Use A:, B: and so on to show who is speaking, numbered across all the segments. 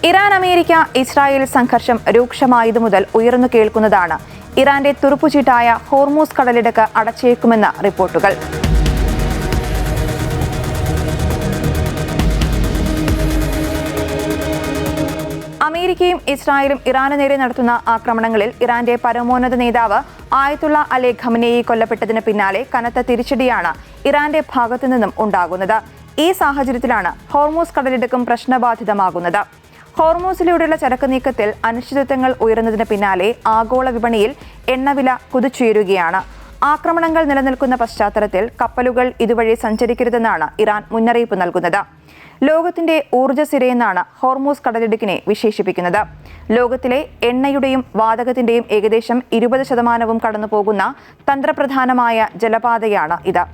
A: Iran America Israel സംഘർഷം രൂക്ഷമായതു മുതൽ ഉയർന്നു കേൾക്കുന്നതാണ് ഇറാന്റെ തുറുപ്പുചീട്ടായ ഹോർമൂസ് കടലിടുക്ക് അടച്ചേക്കുമെന്ന റിപ്പോർട്ടുകൾ. അമേരിക്കയും ഇസ്രായേലും ഇറാന് നേരെ നടത്തുന്ന ആക്രമണങ്ങളിൽ ഇറാന്റെ പരമോന്നത നേതാവ് ആയത്തുള്ള അലി ഖമനേയി കൊല്ലപ്പെട്ടതിന് പിന്നാലെ കനത്ത തിരിച്ചടിയാണ് ഇറാന്റെ ഭാഗത്തു നിന്നും ഉണ്ടാകുന്നത്. ഈ സാഹചര്യത്തിലാണ് ഹോർമൂസ് കടലിടുക്കും പ്രശ്നബാധിതമാകുന്നത്. ഹോർമൂസിലൂടെയുള്ള ചരക്ക് നീക്കത്തിൽ അനിശ്ചിതത്വങ്ങൾ ഉയരുന്നതിന് പിന്നാലെ ആഗോള വിപണിയിൽ എണ്ണവില കുതിച്ചുയരുകയാണ്. ആക്രമണങ്ങൾ നിലനിൽക്കുന്ന പശ്ചാത്തലത്തിൽ കപ്പലുകൾ ഇതുവഴി സഞ്ചരിക്കരുതെന്നാണ് ഇറാൻ മുന്നറിയിപ്പ് നൽകുന്നത്. ലോകത്തിന്റെ ഊർജ്ജസിരയെന്നാണ് ഹോർമൂസ് കടലിടുക്കിനെ വിശേഷിപ്പിക്കുന്നത്. ലോകത്തിലെ എണ്ണയുടെയും വാതകത്തിന്റെയും ഏകദേശം 20% കടന്നുപോകുന്ന തന്ത്രപ്രധാനമായ ജലപാതയാണ് ഇത്.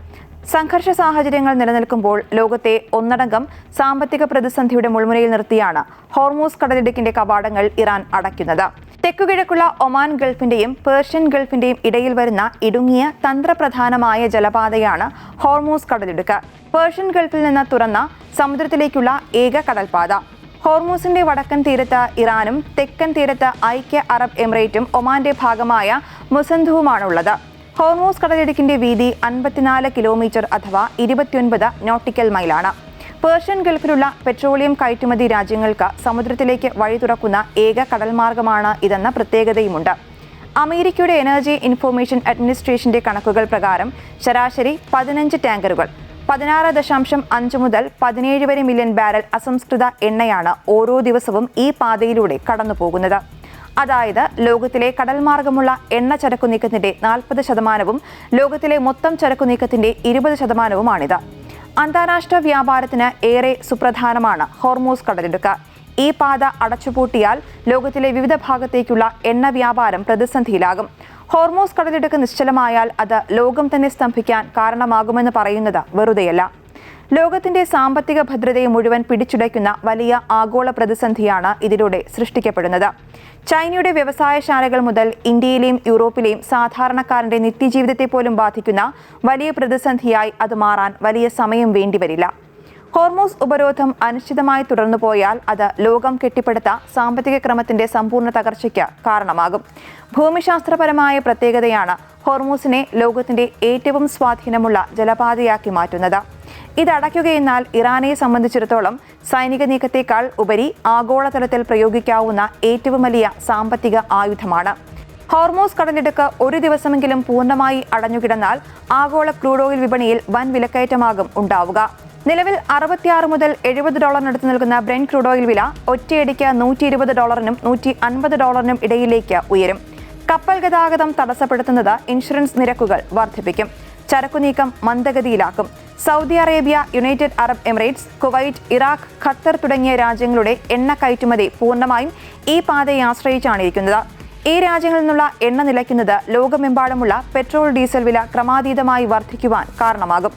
A: സംഘർഷ സാഹചര്യങ്ങൾ നിലനിൽക്കുമ്പോൾ ലോകത്തെ ഒന്നടങ്കം സാമ്പത്തിക പ്രതിസന്ധിയുടെ മുൾമുനയിൽ നിർത്തിയാണ് ഹോർമൂസ് കടലിടുക്കിന്റെ കവാടങ്ങൾ ഇറാൻ അടയ്ക്കുന്നത്. തെക്കുകിഴക്കുള്ള ഒമാൻ ഗൾഫിന്റെയും പേർഷ്യൻ ഗൾഫിന്റെയും ഇടയിൽ വരുന്ന ഇടുങ്ങിയ തന്ത്രപ്രധാനമായ ജലപാതയാണ് ഹോർമൂസ് കടലിടുക്ക്. പേർഷ്യൻ ഗൾഫിൽ നിന്ന് തുറന്ന സമുദ്രത്തിലേക്കുള്ള ഏക കടൽപാത. ഹോർമൂസിന്റെ വടക്കൻ തീരത്ത് ഇറാനും തെക്കൻ തീരത്ത് ഐക്യ അറബ് എമിറേറ്റും ഒമാന്റെ ഭാഗമായ മുസന്ധുവുമാണുള്ളത്. ഹോർമൂസ് കടലിടുക്കിന്റെ വീതി 54 കിലോമീറ്റർ അഥവാ 29 നോട്ടിക്കൽ മൈലാണ്. പേർഷ്യൻ ഗൾഫിലുള്ള പെട്രോളിയം കയറ്റുമതി രാജ്യങ്ങൾക്ക് സമുദ്രത്തിലേക്ക് വഴി തുറക്കുന്ന ഏക കടൽമാർഗമാണ് ഇതെന്ന പ്രത്യേകതയുമുണ്ട്. അമേരിക്കയുടെ എനർജി ഇൻഫർമേഷൻ അഡ്മിനിസ്ട്രേഷന്റെ കണക്കുകൾ പ്രകാരം ശരാശരി 15 ടാങ്കറുകൾ 16.5 മുതൽ 17 വരെ മില്യൺ ബാരൽ അസംസ്കൃത എണ്ണയാണ് ഓരോ ദിവസവും ഈ പാതയിലൂടെ കടന്നുപോകുന്നത്. അതായത് ലോകത്തിലെ കടൽമാർഗമുള്ള എണ്ണ ചരക്കു നീക്കത്തിന്റെ 40%, ലോകത്തിലെ മൊത്തം ചരക്കു നീക്കത്തിന്റെ 20%. അന്താരാഷ്ട്ര വ്യാപാരത്തിന് ഏറെ സുപ്രധാനമാണ് ഹോർമൂസ് കടലിടുക്ക്. ഈ പാത അടച്ചുപൂട്ടിയാൽ ലോകത്തിലെ വിവിധ ഭാഗത്തേക്കുള്ള എണ്ണ വ്യാപാരം പ്രതിസന്ധിയിലാകും. ഹോർമൂസ് കടലിടുക്ക് നിശ്ചലമായാൽ അത് ലോകം തന്നെ സ്തംഭിക്കാൻ കാരണമാകുമെന്ന് പറയുന്നത് വെറുതെയല്ല. ലോകത്തിന്റെ സാമ്പത്തിക ഭദ്രതയെ മുഴുവൻ പിടിച്ചുടയ്ക്കുന്ന വലിയ ആഗോള പ്രതിസന്ധിയാണ് ഇതിലൂടെ സൃഷ്ടിക്കപ്പെടുന്നത്. ചൈനയുടെ വ്യവസായശാലകൾ മുതൽ ഇന്ത്യയിലെയും യൂറോപ്പിലെയും സാധാരണക്കാരന്റെ നിത്യജീവിതത്തെ പോലും ബാധിക്കുന്ന വലിയ പ്രതിസന്ധിയായി അത് മാറാൻ വലിയ സമയം വേണ്ടിവരില്ല. ഹോർമൂസ് ഉപരോധം അനിശ്ചിതമായി തുടർന്നു പോയാൽ അത് ലോകം കെട്ടിപ്പടുത്ത സാമ്പത്തിക ക്രമത്തിന്റെ സമ്പൂർണ്ണ തകർച്ചയ്ക്ക് കാരണമാകും. ഭൂമിശാസ്ത്രപരമായ പ്രത്യേകതയാണ് ഹോർമൂസിനെ ലോകത്തിന്റെ ഏറ്റവും സ്വാധീനമുള്ള ജലപാതയാക്കി മാറ്റുന്നത്. ഇത് അടയ്ക്കുകയെന്നാൽ ഇറാനെ സംബന്ധിച്ചിടത്തോളം സൈനിക നീക്കത്തേക്കാൾ ഉപരി ആഗോളതലത്തിൽ പ്രയോഗിക്കാവുന്ന ഏറ്റവും വലിയ സാമ്പത്തിക ആയുധമാണ്. ഹോർമൂസ് കടലിടുക്ക് ഒരു ദിവസമെങ്കിലും പൂർണ്ണമായി അടഞ്ഞുകിടന്നാൽ ആഗോള ക്രൂഡ് ഓയിൽ വിപണിയിൽ വൻ വിലക്കയറ്റമാകും ഉണ്ടാവുക. നിലവിൽ $66 മുതൽ $70 നിൽക്കുന്ന ബ്രെന്റ് ക്രൂഡ് ഓയിൽ വില ഒറ്റയടിക്ക് $120 $150 ഇടയിലേക്ക് ഉയരും. കപ്പൽ ഗതാഗതം തടസ്സപ്പെടുത്തുന്നത് ഇൻഷുറൻസ് നിരക്കുകൾ വർദ്ധിപ്പിക്കും. ചരക്കുനീക്കം മന്ദഗതിയിലാക്കും. Saudi Arabia, United Arab Emirates, Kuwait, Iraq, Qatar തുടങ്ങിയ രാജ്യങ്ങളുടെ എണ്ണ കയറ്റുമതി പൂർണ്ണമായും ഈ പാതയെ ആശ്രയിച്ചാണ് ഇരിക്കുന്നത്. ഈ രാജ്യങ്ങളിൽ നിന്നുള്ള എണ്ണ നിലയ്ക്കുന്നത് ലോകമെമ്പാടുമുള്ള പെട്രോൾ, ഡീസൽ വില ക്രമാതീതമായി വർദ്ധിക്കുവാൻ കാരണമാകും.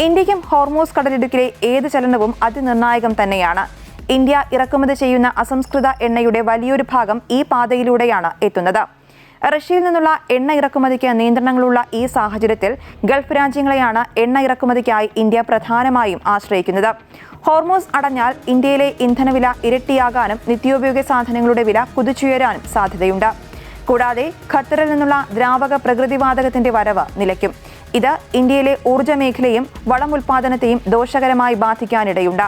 A: ഇന്ത്യക്കും ഹോർമൂസ് കടലിടുക്കിലെ ഏത് ചലനവും അതിനിർണായകം തന്നെയാണ്. ഇന്ത്യ ഇറക്കുമതി ചെയ്യുന്ന അസംസ്കൃത എണ്ണയുടെ വലിയൊരു ഭാഗം ഈ പാതയിലൂടെയാണ് എത്തുന്നത്. റഷ്യയിൽ നിന്നുള്ള എണ്ണ ഇറക്കുമതിക്ക് നിയന്ത്രണങ്ങളുള്ള ഈ സാഹചര്യത്തിൽ ഗൾഫ് രാജ്യങ്ങളെയാണ് എണ്ണ ഇറക്കുമതിക്കായി ഇന്ത്യ പ്രധാനമായും ആശ്രയിക്കുന്നത്. ഹോർമൂസ് അടഞ്ഞാൽ ഇന്ത്യയിലെ ഇന്ധനവില ഇരട്ടിയാകാനും നിത്യോപയോഗ സാധനങ്ങളുടെ വില കുതിച്ചുയരാനും സാധ്യതയുണ്ട്. കൂടാതെ ഖത്തറിൽ നിന്നുള്ള ദ്രാവക പ്രകൃതിവാതകത്തിന്റെ വരവ് നിലയ്ക്കും. ഇത് ഇന്ത്യയിലെ ഊർജ്ജ മേഖലയും വളം ഉൽപാദനത്തെയും ദോഷകരമായി ബാധിക്കാനിടയുണ്ട്.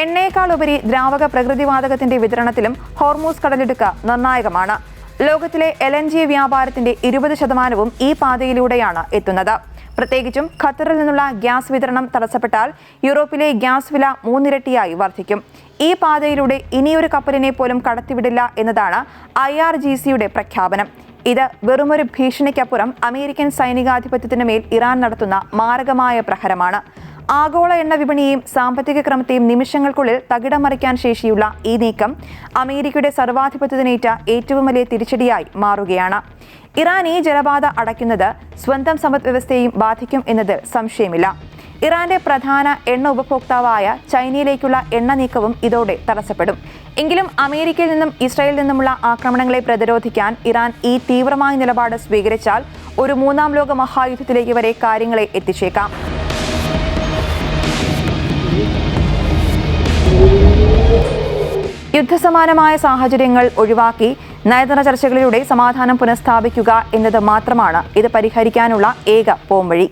A: എണ്ണയേക്കാൾ ഉപരി ദ്രാവക പ്രകൃതിവാതകത്തിന്റെ വിതരണത്തിലും ഹോർമൂസ് കടലിടുക്ക് നിർണായകമാണ്. ലോകത്തിലെ LNG വ്യാപാരത്തിന്റെ 20% ഈ പാതയിലൂടെയാണ് എത്തുന്നത്. പ്രത്യേകിച്ചും ഖത്തറിൽ നിന്നുള്ള ഗ്യാസ് വിതരണം തടസ്സപ്പെട്ടാൽ യൂറോപ്പിലെ ഗ്യാസ് വില 3 ഇരട്ടിയായി വർദ്ധിക്കും. ഈ പാതയിലൂടെ ഇനിയൊരു കപ്പലിനെ പോലും കടത്തിവിടില്ല എന്നതാണ് IRGCയുടെ പ്രഖ്യാപനം. ഇത് വെറുമൊരു ഭീഷണിക്കപ്പുറം അമേരിക്കൻ സൈനികാധിപത്യത്തിന് മേൽ ഇറാൻ നടത്തുന്ന മാരകമായ പ്രഹരമാണ്. ആഗോള എണ്ണ വിപണിയെയും സാമ്പത്തിക ക്രമത്തെയും നിമിഷങ്ങൾക്കുള്ളിൽ തകിടം മറിക്കാൻ ശേഷിയുള്ള ഈ നീക്കം അമേരിക്കയുടെ സർവാധിപത്യത്തിനേറ്റ ഏറ്റവും വലിയ തിരിച്ചടിയായി മാറുകയാണ്. ഇറാൻ ഈ ജലപാത അടയ്ക്കുന്നത് സ്വന്തം സമ്പദ്വ്യവസ്ഥയെയും ബാധിക്കും എന്നതിൽ സംശയമില്ല. ഇറാന്റെ പ്രധാന എണ്ണ ഉപഭോക്താവായ ചൈനയിലേക്കുള്ള എണ്ണ നീക്കവും ഇതോടെ തടസ്സപ്പെടും. എങ്കിലും അമേരിക്കയിൽ നിന്നും ഇസ്രായേലിൽ നിന്നുമുള്ള ആക്രമണങ്ങളെ പ്രതിരോധിക്കാൻ ഇറാൻ ഈ തീവ്രമായ നിലപാട് സ്വീകരിച്ചാൽ ഒരു മൂന്നാം ലോക മഹായുദ്ധത്തിലേക്ക് വരെ കാര്യങ്ങളെ എത്തിച്ചേക്കാം. യുദ്ധസമാനമായ സാഹചര്യങ്ങൾ ഒഴിവാക്കി നയതന്ത്ര ചർച്ചകളിലൂടെ സമാധാനം പുനഃസ്ഥാപിക്കുക എന്നത് മാത്രമാണ് ഇത് പരിഹരിക്കാനുള്ള ഏക പോംവഴി.